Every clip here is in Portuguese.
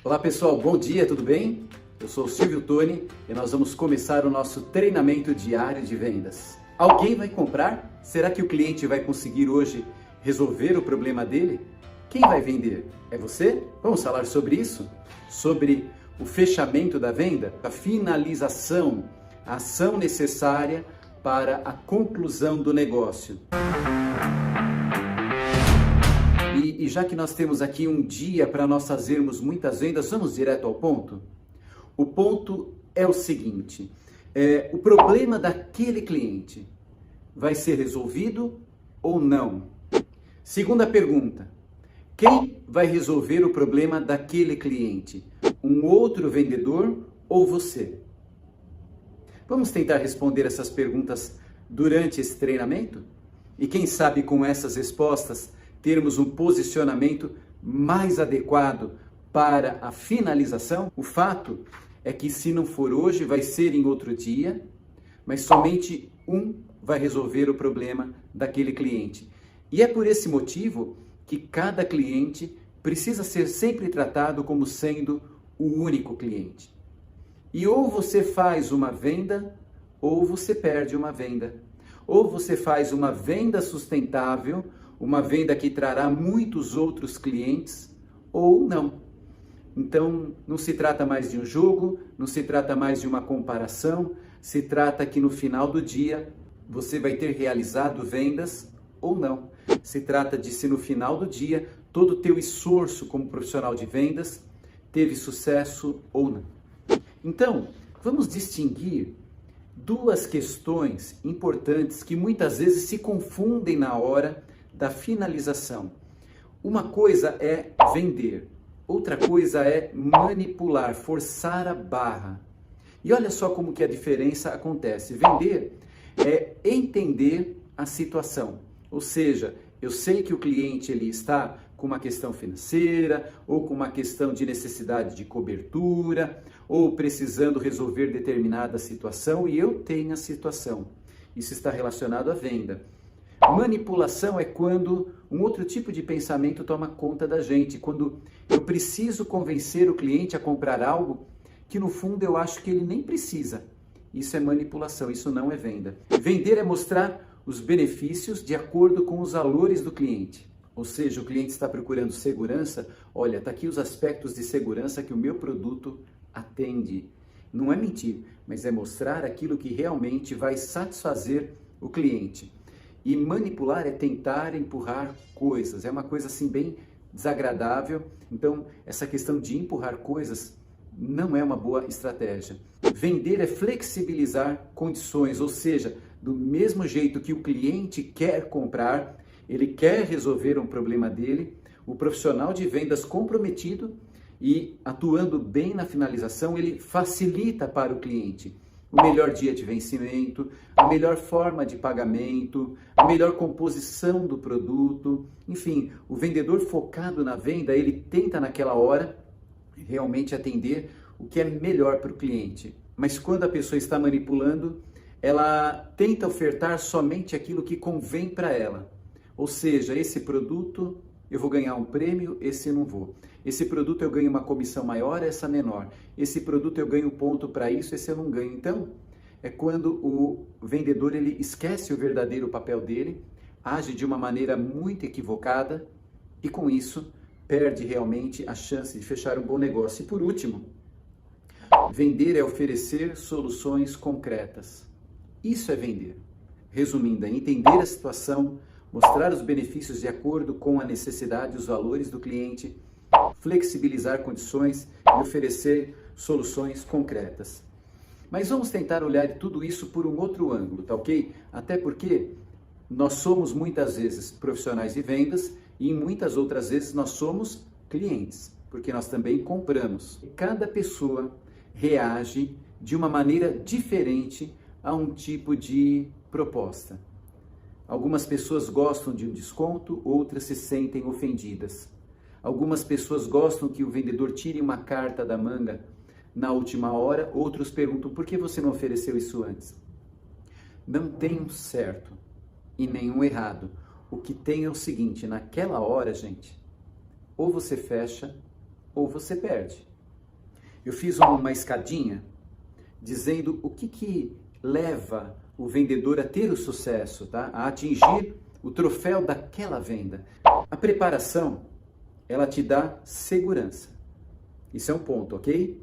Olá pessoal, bom dia, tudo bem? Eu sou o Silvio Toni e nós vamos começar o nosso treinamento diário de vendas. Alguém vai comprar? Será que o cliente vai conseguir hoje resolver o problema dele? Quem vai vender? É você? Vamos falar sobre isso? Sobre o fechamento da venda, a finalização, a ação necessária para a conclusão do negócio. E já que nós temos aqui um dia para nós fazermos muitas vendas, vamos direto ao ponto? O ponto é o seguinte, o problema daquele cliente vai ser resolvido ou não? Segunda pergunta, quem vai resolver o problema daquele cliente? Um outro vendedor ou você? Vamos tentar responder essas perguntas durante esse treinamento? E quem sabe com essas respostas termos um posicionamento mais adequado para a finalização? O fato é que se não for hoje, vai ser em outro dia, mas somente um vai resolver o problema daquele cliente. E é por esse motivo que cada cliente precisa ser sempre tratado como sendo o único cliente. E ou você faz uma venda, ou você perde uma venda. Ou você faz uma venda sustentável, uma venda que trará muitos outros clientes, ou não. Então, não se trata mais de um jogo, não se trata mais de uma comparação, se trata que no final do dia você vai ter realizado vendas ou não. Se trata de se no final do dia todo o teu esforço como profissional de vendas teve sucesso ou não. Então, vamos distinguir duas questões importantes que muitas vezes se confundem na hora da finalização. Uma coisa é vender, outra coisa é manipular, forçar a barra. E olha só como que a diferença acontece. Vender é entender a situação, ou seja, eu sei que o cliente ele está com uma questão financeira, ou com uma questão de necessidade de cobertura, ou precisando resolver determinada situação, e eu tenho a situação. Isso está relacionado à venda. Manipulação é quando um outro tipo de pensamento toma conta da gente, quando eu preciso convencer o cliente a comprar algo que no fundo eu acho que ele nem precisa. Isso é manipulação, isso não é venda. Vender é mostrar os benefícios de acordo com os valores do cliente. Ou seja, o cliente está procurando segurança, olha, está aqui os aspectos de segurança que o meu produto atende. Não é mentir, mas é mostrar aquilo que realmente vai satisfazer o cliente. E manipular é tentar empurrar coisas, é uma coisa assim bem desagradável. Então, essa questão de empurrar coisas não é uma boa estratégia. Vender é flexibilizar condições, ou seja, do mesmo jeito que o cliente quer comprar, ele quer resolver um problema dele, o profissional de vendas comprometido e atuando bem na finalização, ele facilita para o cliente o melhor dia de vencimento, a melhor forma de pagamento, a melhor composição do produto. Enfim, o vendedor focado na venda, ele tenta naquela hora realmente atender o que é melhor para o cliente. Mas quando a pessoa está manipulando, ela tenta ofertar somente aquilo que convém para ela. Ou seja, esse produto eu vou ganhar um prêmio, esse eu não vou. Esse produto eu ganho uma comissão maior, essa menor. Esse produto eu ganho ponto para isso, esse eu não ganho. Então, é quando o vendedor ele esquece o verdadeiro papel dele, age de uma maneira muito equivocada e com isso perde realmente a chance de fechar um bom negócio. E por último, vender é oferecer soluções concretas. Isso é vender. Resumindo, é entender a situação, mostrar os benefícios de acordo com a necessidade e os valores do cliente, flexibilizar condições e oferecer soluções concretas. Mas vamos tentar olhar tudo isso por um outro ângulo, tá ok? Até porque nós somos muitas vezes profissionais de vendas e em muitas outras vezes nós somos clientes, porque nós também compramos. Cada pessoa reage de uma maneira diferente a um tipo de proposta. Algumas pessoas gostam de um desconto, outras se sentem ofendidas. Algumas pessoas gostam que o vendedor tire uma carta da manga na última hora, outros perguntam, por que você não ofereceu isso antes? Não tem um certo e nenhum errado. O que tem é o seguinte, naquela hora, gente, ou você fecha ou você perde. Eu fiz uma escadinha dizendo o que leva o vendedor a ter o sucesso, tá? A atingir o troféu daquela venda. A preparação, ela te dá segurança. Isso é um ponto, ok?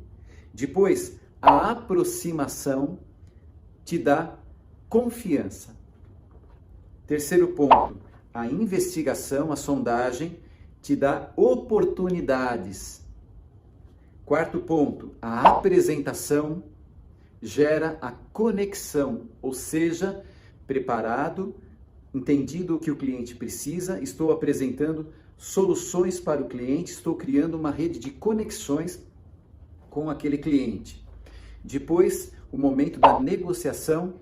Depois, a aproximação te dá confiança. Terceiro ponto, a investigação, a sondagem, te dá oportunidades. Quarto ponto, a apresentação gera a conexão, ou seja, preparado, entendido o que o cliente precisa, estou apresentando soluções para o cliente, estou criando uma rede de conexões com aquele cliente. Depois, o momento da negociação,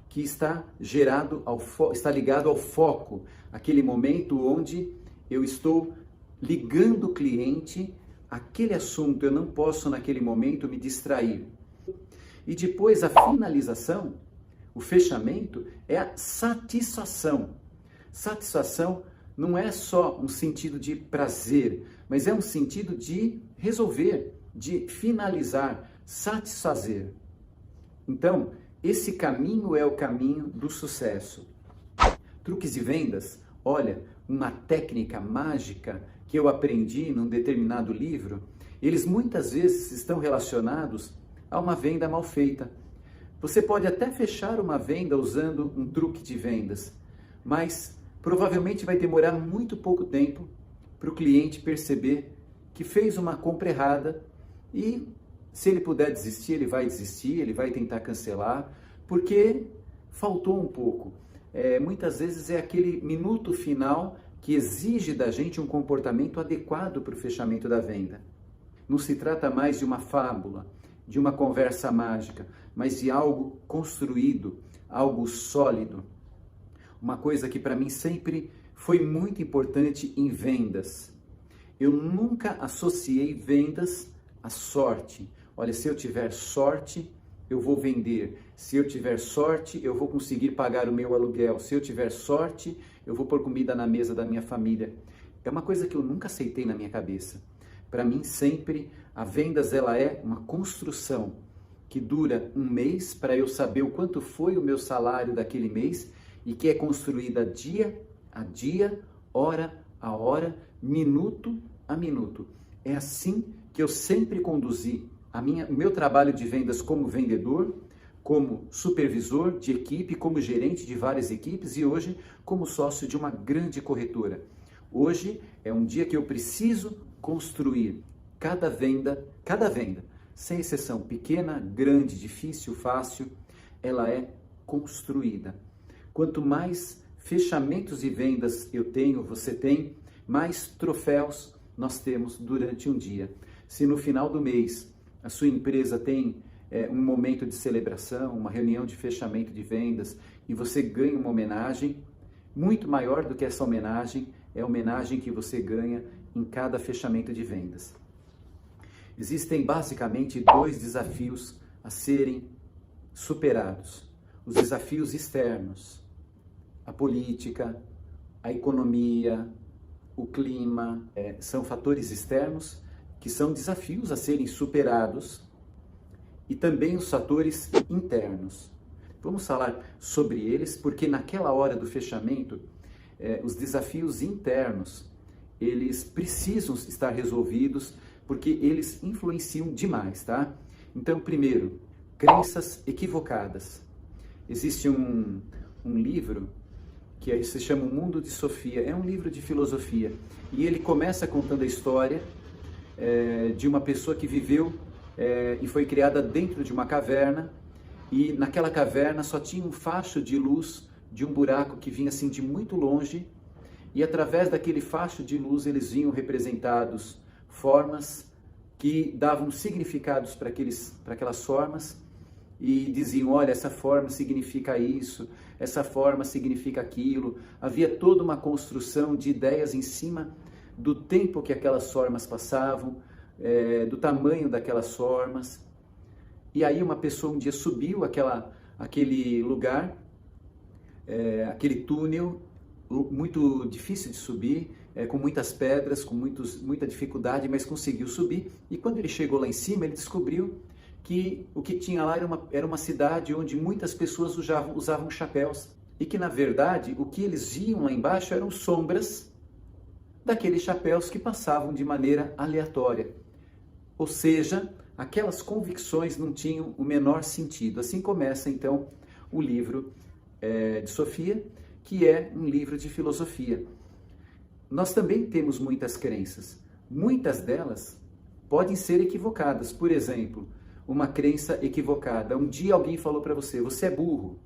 que está ligado ao foco, aquele momento onde eu estou ligando o cliente àquele assunto, eu não posso naquele momento me distrair. E depois a finalização, o fechamento, é a satisfação. Satisfação não é só um sentido de prazer, mas é um sentido de resolver, de finalizar, satisfazer. Então, esse caminho é o caminho do sucesso. Truques de vendas, olha, uma técnica mágica que eu aprendi num determinado livro, eles muitas vezes estão relacionados a uma venda mal feita. Você pode até fechar uma venda usando um truque de vendas, mas provavelmente vai demorar muito pouco tempo para o cliente perceber que fez uma compra errada e se ele puder desistir, ele vai desistir, ele vai tentar cancelar, porque faltou um pouco. Muitas vezes é aquele minuto final que exige da gente um comportamento adequado para o fechamento da venda. Não se trata mais de uma fábula, de uma conversa mágica, mas de algo construído, algo sólido. Uma coisa que para mim sempre foi muito importante em vendas. Eu nunca associei vendas à sorte. Olha, se eu tiver sorte, eu vou vender. Se eu tiver sorte, eu vou conseguir pagar o meu aluguel. Se eu tiver sorte, eu vou pôr comida na mesa da minha família. É uma coisa que eu nunca aceitei na minha cabeça. Para mim, sempre, a vendas ela é uma construção que dura um mês para eu saber o quanto foi o meu salário daquele mês e que é construída dia a dia, hora a hora, minuto a minuto. É assim que eu sempre conduzi o meu trabalho de vendas como vendedor, como supervisor de equipe, como gerente de várias equipes e hoje como sócio de uma grande corretora. Hoje é um dia que eu preciso construir cada venda, sem exceção, pequena, grande, difícil, fácil, ela é construída. Quanto mais fechamentos e vendas eu tenho, você tem, mais troféus nós temos durante um dia. Se no final do mês a sua empresa tem um momento de celebração, uma reunião de fechamento de vendas e você ganha uma homenagem, muito maior do que essa homenagem é a homenagem que você ganha em cada fechamento de vendas. Existem basicamente 2 desafios a serem superados. Os desafios externos, a política, a economia, o clima, são fatores externos que são desafios a serem superados e também os fatores internos. Vamos falar sobre eles porque naquela hora do fechamento, os desafios internos, eles precisam estar resolvidos porque eles influenciam demais, tá? Então, primeiro, crenças equivocadas. Existe um livro que se chama O Mundo de Sofia, é um livro de filosofia, e ele começa contando a história de uma pessoa que viveu e foi criada dentro de uma caverna, e naquela caverna só tinha um facho de luz de um buraco que vinha assim de muito longe, e através daquele facho de luz eles vinham representados formas que davam significados para aquelas formas e diziam, olha, essa forma significa isso, essa forma significa aquilo. Havia toda uma construção de ideias em cima do tempo que aquelas formas passavam, do tamanho daquelas formas. E aí uma pessoa um dia subiu aquele lugar, aquele túnel, muito difícil de subir, com muitas pedras, com muita dificuldade, mas conseguiu subir. E quando ele chegou lá em cima, ele descobriu que o que tinha lá era uma cidade onde muitas pessoas usavam chapéus. E que, na verdade, o que eles viam lá embaixo eram sombras daqueles chapéus que passavam de maneira aleatória. Ou seja, aquelas convicções não tinham o menor sentido. Assim começa, então, o livro de Sofia, que é um livro de filosofia. Nós também temos muitas crenças. Muitas delas podem ser equivocadas. Por exemplo, uma crença equivocada. Um dia alguém falou para você, você é burro,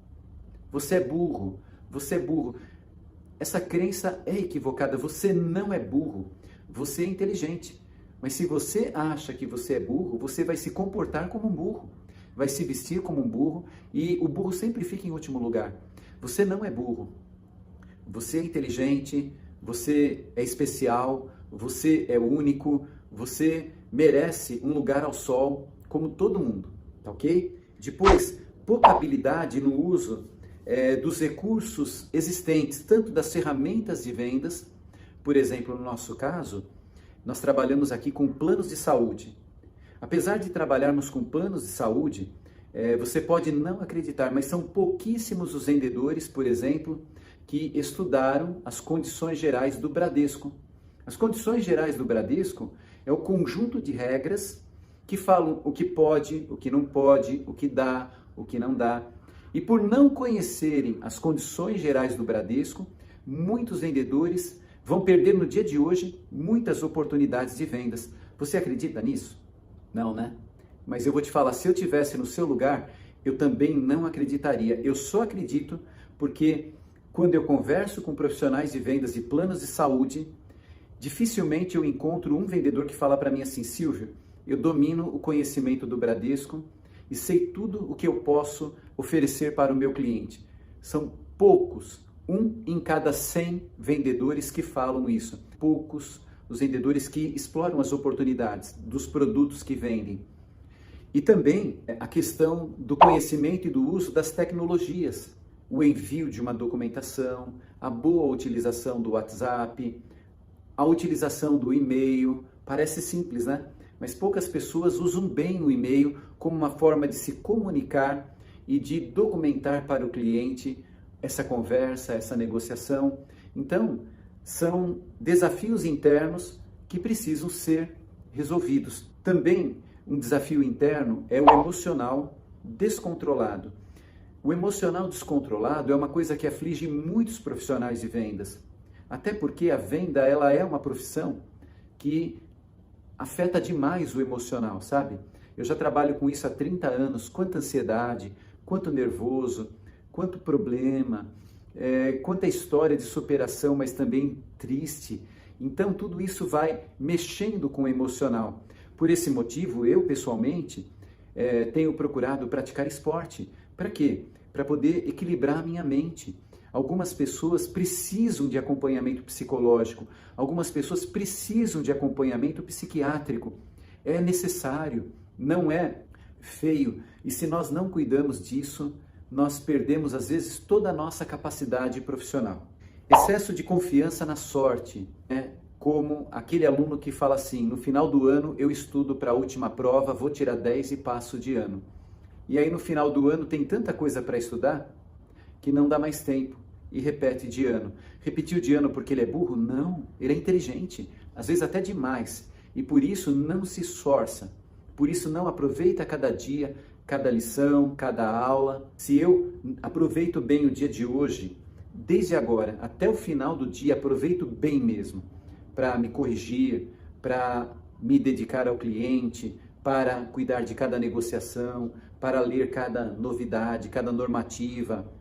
você é burro, você é burro. Essa crença é equivocada, você não é burro, você é inteligente. Mas se você acha que você é burro, você vai se comportar como um burro, vai se vestir como um burro e o burro sempre fica em último lugar. Você não é burro, você é inteligente, você é especial, você é único, você merece um lugar ao sol como todo mundo, tá ok? Depois, pouca habilidade no uso dos recursos existentes, tanto das ferramentas de vendas, por exemplo, no nosso caso, nós trabalhamos aqui com planos de saúde. Apesar de trabalharmos com planos de saúde, você pode não acreditar, mas são pouquíssimos os vendedores, por exemplo, que estudaram as condições gerais do Bradesco. As condições gerais do Bradesco é o conjunto de regras que falam o que pode, o que não pode, o que dá, o que não dá. E por não conhecerem as condições gerais do Bradesco, muitos vendedores vão perder no dia de hoje muitas oportunidades de vendas. Você acredita nisso? Não, né? Mas eu vou te falar, se eu tivesse no seu lugar, eu também não acreditaria. Eu só acredito porque quando eu converso com profissionais de vendas e planos de saúde, dificilmente eu encontro um vendedor que fala para mim assim, Silvio, eu domino o conhecimento do Bradesco e sei tudo o que eu posso oferecer para o meu cliente. São poucos, 1 em cada 100 vendedores que falam isso. Poucos os vendedores que exploram as oportunidades dos produtos que vendem. E também a questão do conhecimento e do uso das tecnologias. O envio de uma documentação, a boa utilização do WhatsApp, a utilização do e-mail. Parece simples, né? Mas poucas pessoas usam bem o e-mail como uma forma de se comunicar e de documentar para o cliente essa conversa, essa negociação. Então, são desafios internos que precisam ser resolvidos. Também um desafio interno é o emocional descontrolado. O emocional descontrolado é uma coisa que aflige muitos profissionais de vendas. Até porque a venda, ela é uma profissão que afeta demais o emocional, sabe? Eu já trabalho com isso há 30 anos. Quanta ansiedade, quanto nervoso, quanto problema, quanta história de superação, mas também triste. Então, tudo isso vai mexendo com o emocional. Por esse motivo, eu, pessoalmente, tenho procurado praticar esporte. Para quê? Para poder equilibrar a minha mente. Algumas pessoas precisam de acompanhamento psicológico, algumas pessoas precisam de acompanhamento psiquiátrico. É necessário, não é feio. E se nós não cuidamos disso, nós perdemos, às vezes, toda a nossa capacidade profissional. Excesso de confiança na sorte, né? Como aquele aluno que fala assim, no final do ano eu estudo para a última prova, vou tirar 10 e passo de ano. E aí no final do ano tem tanta coisa para estudar que não dá mais tempo e repete de ano. Repetiu de ano porque ele é burro? Não, ele é inteligente, às vezes até demais. E por isso não se esforça, por isso não aproveita cada dia, cada lição, cada aula. Se eu aproveito bem o dia de hoje, desde agora até o final do dia, aproveito bem mesmo, para me corrigir, para me dedicar ao cliente, para cuidar de cada negociação, para ler cada novidade, cada normativa.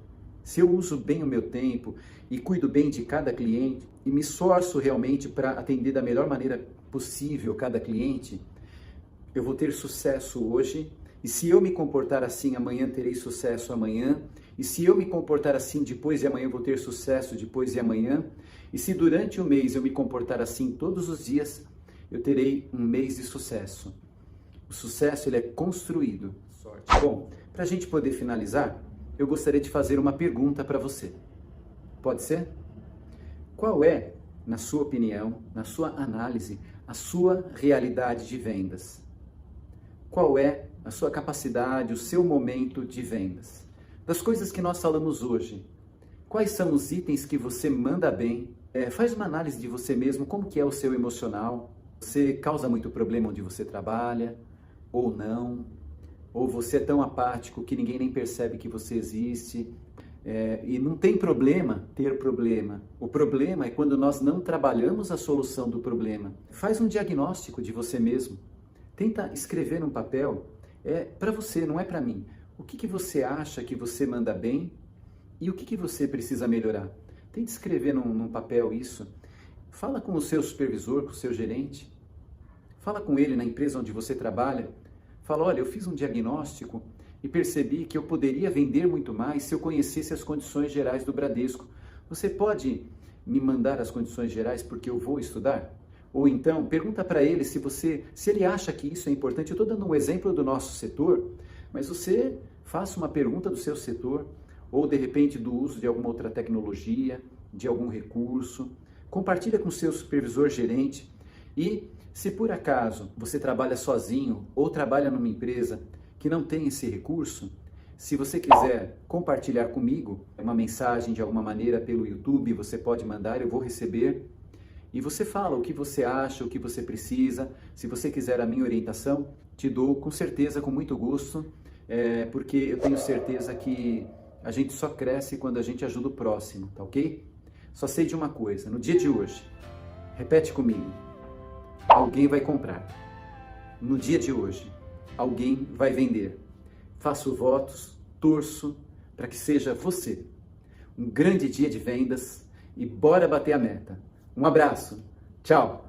Se eu uso bem o meu tempo e cuido bem de cada cliente e me esforço realmente para atender da melhor maneira possível cada cliente, eu vou ter sucesso hoje. E se eu me comportar assim, amanhã terei sucesso amanhã. E se eu me comportar assim, depois de amanhã, eu vou ter sucesso depois de amanhã. E se durante o mês eu me comportar assim todos os dias, eu terei um mês de sucesso. O sucesso, ele é construído. Sorte. Bom, para a gente poder finalizar, eu gostaria de fazer uma pergunta para você. Pode ser? Qual é na sua opinião, na sua análise, a sua realidade de vendas? Qual é a sua capacidade, o seu momento de vendas? Das coisas que nós falamos hoje, quais são os itens que você manda bem? Faz uma análise de você mesmo, como que é o seu emocional? Você causa muito problema onde você trabalha, ou não? Ou você é tão apático que ninguém nem percebe que você existe? E não tem problema ter problema. O problema é quando nós não trabalhamos a solução do problema. Faz um diagnóstico de você mesmo. Tenta escrever num papel. É para você, não é para mim. O que você acha que você manda bem e o que você precisa melhorar? Tente escrever num papel isso. Fala com o seu supervisor, com o seu gerente. Fala com ele na empresa onde você trabalha. Fala, olha, eu fiz um diagnóstico e percebi que eu poderia vender muito mais se eu conhecesse as condições gerais do Bradesco. Você pode me mandar as condições gerais porque eu vou estudar? Ou então, pergunta para ele se ele acha que isso é importante. Eu estou dando um exemplo do nosso setor, mas você faça uma pergunta do seu setor, ou de repente do uso de alguma outra tecnologia, de algum recurso. Compartilha com o seu supervisor gerente. E se por acaso você trabalha sozinho ou trabalha numa empresa que não tem esse recurso, se você quiser compartilhar comigo uma mensagem de alguma maneira pelo YouTube, você pode mandar, eu vou receber. E você fala o que você acha, o que você precisa. Se você quiser a minha orientação, te dou com certeza, com muito gosto, porque eu tenho certeza que a gente só cresce quando a gente ajuda o próximo, tá ok? Só sei de uma coisa, no dia de hoje, repete comigo, alguém vai comprar. No dia de hoje, alguém vai vender. Faço votos, torço para que seja você. Um grande dia de vendas e bora bater a meta. Um abraço. Tchau.